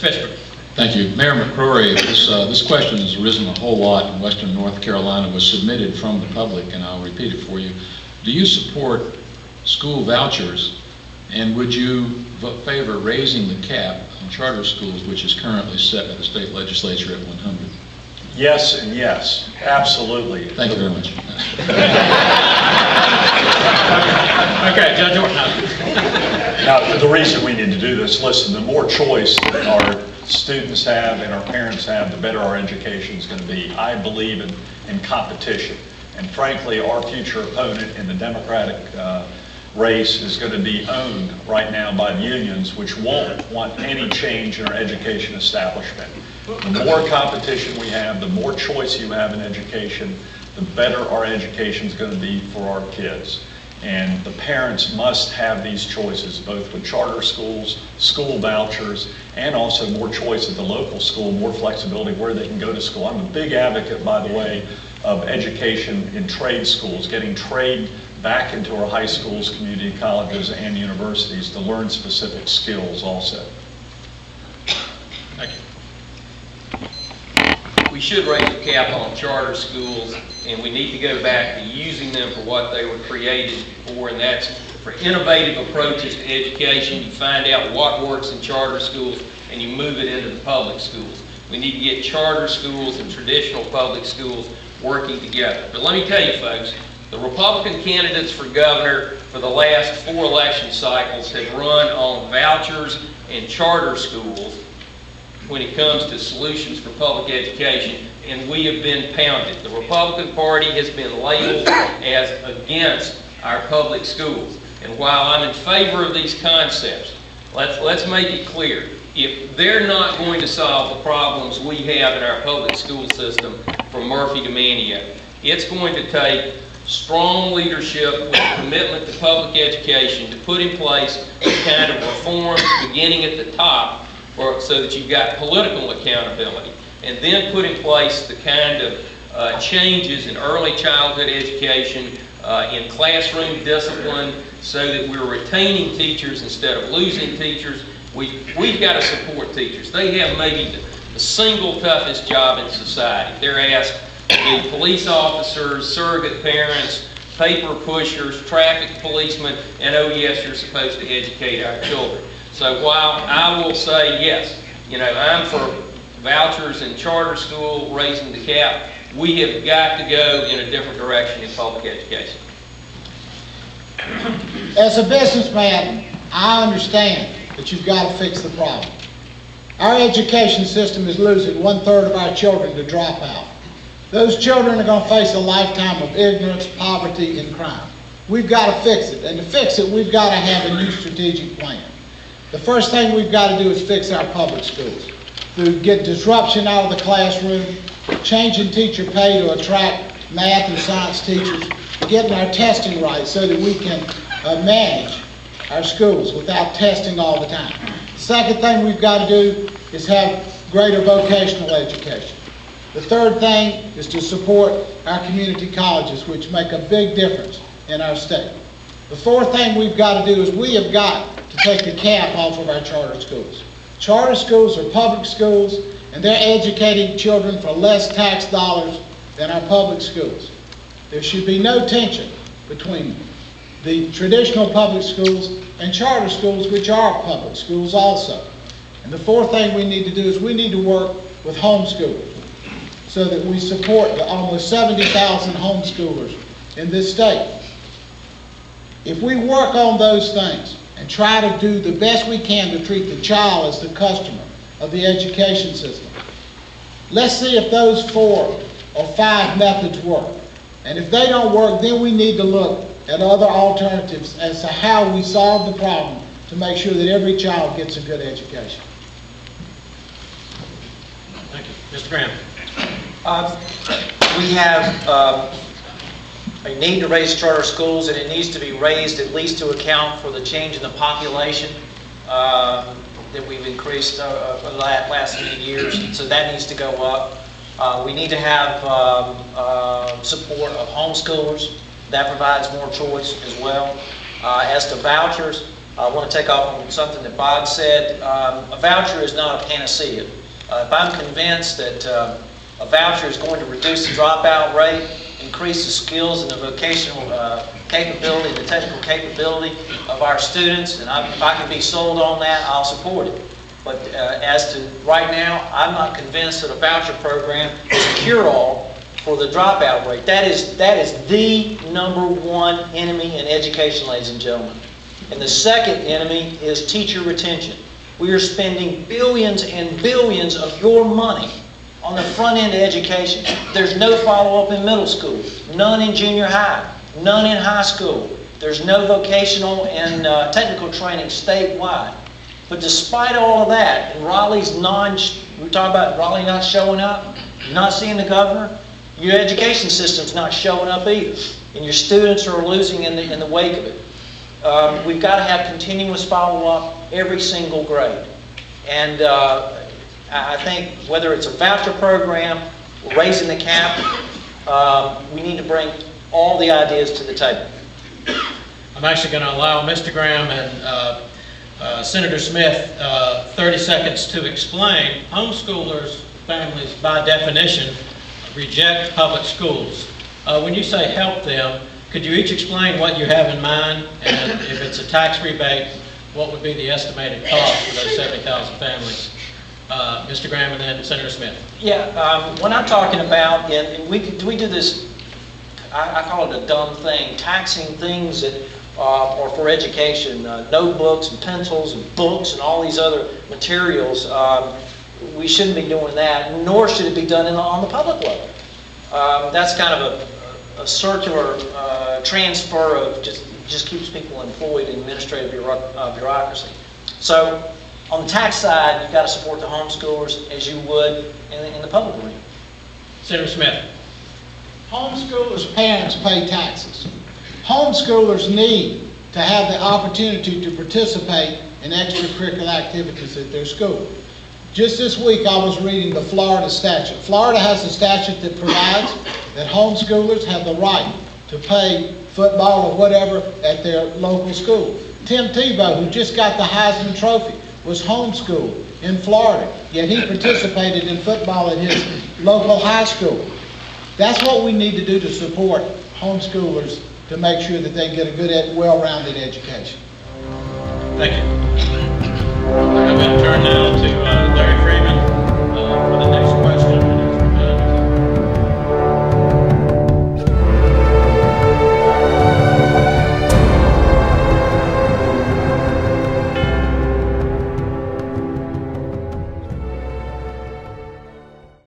Fishburne. Thank you. Mayor McCrory, this question has arisen a whole lot in Western North Carolina, was submitted from the public, and I'll repeat it for you. Do you support school vouchers, and would you favor raising the cap on charter schools, which is currently set by the state legislature at 100? Yes and yes, absolutely. Thank you very much. Okay, Judge Orton. Now, the reason we need to do this, listen, the more choice that our students have and our parents have, the better our education is going to be. I believe in competition. And frankly, our future opponent in the Democratic race is going to be owned right now by the unions, which won't want any change in our education establishment. The more competition we have, the more choice you have in education, the better our education is going to be for our kids. And the parents must have these choices, both with charter schools, school vouchers, and also more choice at the local school, more flexibility where they can go to school. I'm a big advocate, by the way, of education in trade schools, getting trade back into our high schools, community colleges, and universities to learn specific skills also. Thank you. We should raise the cap on charter schools, and we need to go back to using them for what they were created for, and that's for innovative approaches to education. You find out what works in charter schools, and you move it into the public schools. We need to get charter schools and traditional public schools working together. But let me tell you, folks, the Republican candidates for governor for the last 4 election cycles have run on vouchers and charter schools when it comes to solutions for public education, and we have been pounded. The Republican Party has been labeled as against our public schools. And while I'm in favor of these concepts, let's make it clear. If they're not going to solve the problems we have in our public school system from Murphy to Manio, it's going to take strong leadership with a commitment to public education to put in place the kind of reforms beginning at the top so that you've got political accountability, and then put in place the kind of changes in early childhood education, in classroom discipline, so that we're retaining teachers instead of losing teachers. We've got to support teachers. They have maybe the single toughest job in society. They're asked to be police officers, surrogate parents, paper pushers, traffic policemen, and oh yes, you're supposed to educate our children. So while I will say yes, I'm for vouchers and charter school, raising the cap, we have got to go in a different direction in public education. As a businessman, I understand that you've got to fix the problem. Our education system is losing 1/3 of our children to drop out. Those children are going to face a lifetime of ignorance, poverty, and crime. We've got to fix it, and to fix it, we've got to have a new strategic plan. The first thing we've got to do is fix our public schools. To get disruption out of the classroom, changing teacher pay to attract math and science teachers, getting our testing right so that we can manage our schools without testing all the time. Second thing we've got to do is have greater vocational education. The third thing is to support our community colleges, which make a big difference in our state. The fourth thing we've got to do is we have got to take the cap off of our charter schools. Charter schools are public schools, and they're educating children for less tax dollars than our public schools. There should be no tension between the traditional public schools and charter schools, which are public schools also. And the fourth thing we need to do is we need to work with homeschoolers so that we support the almost 70,000 homeschoolers in this state. If we work on those things and try to do the best we can to treat the child as the customer of the education system, let's see if those 4 or 5 methods work. And if they don't work, then we need to look at other alternatives as to how we solve the problem to make sure that every child gets a good education. Thank you. Mr. Graham. We have a need to raise charter schools, and it needs to be raised at least to account for the change in the population that we've increased over the last many years. So that needs to go up. We need to have support of homeschoolers. That provides more choice as well. As to vouchers, I want to take off on something that Bob said. A voucher is not a panacea. If I'm convinced that a voucher is going to reduce the dropout rate, increase the skills and the vocational capability, the technical capability of our students, and if I can be sold on that, I'll support it. But as to right now, I'm not convinced that a voucher program is a cure-all for the dropout rate. That is the number one enemy in education, ladies and gentlemen. And the second enemy is teacher retention. We are spending billions and billions of your money on the front end of education. There's no follow-up in middle school, none in junior high, none in high school. There's no vocational and technical training statewide. But despite all of that, and we talk about Raleigh not showing up, not seeing the governor, your education system's not showing up either, and your students are losing in the wake of it. We've got to have continuous follow-up every single grade. And I think whether it's a voucher program, raising the cap, we need to bring all the ideas to the table. I'm actually going to allow Mr. Graham and Senator Smith 30 seconds to explain. Homeschoolers, families, by definition, reject public schools. When you say help them, could you each explain what you have in mind, and if it's a tax rebate, what would be the estimated cost for those 70,000 families? Mr. Graham and then Senator Smith. Yeah, when I'm talking about, and we do this, I call it a dumb thing, taxing things that are for education, notebooks and pencils and books and all these other materials. We shouldn't be doing that, nor should it be done on the public level. That's kind of a circular transfer of just keeps people employed in administrative bureaucracy. So on the tax side, you've got to support the homeschoolers as you would in the public arena. Senator Smith. Homeschoolers' parents pay taxes. Homeschoolers need to have the opportunity to participate in extracurricular activities at their school. Just this week, I was reading the Florida statute. Florida has a statute that provides that homeschoolers have the right to play football or whatever at their local school. Tim Tebow, who just got the Heisman Trophy, was homeschooled in Florida, yet he participated in football at his local high school. That's what we need to do to support homeschoolers to make sure that they get a good, well-rounded education. Thank you. I'm going to turn now to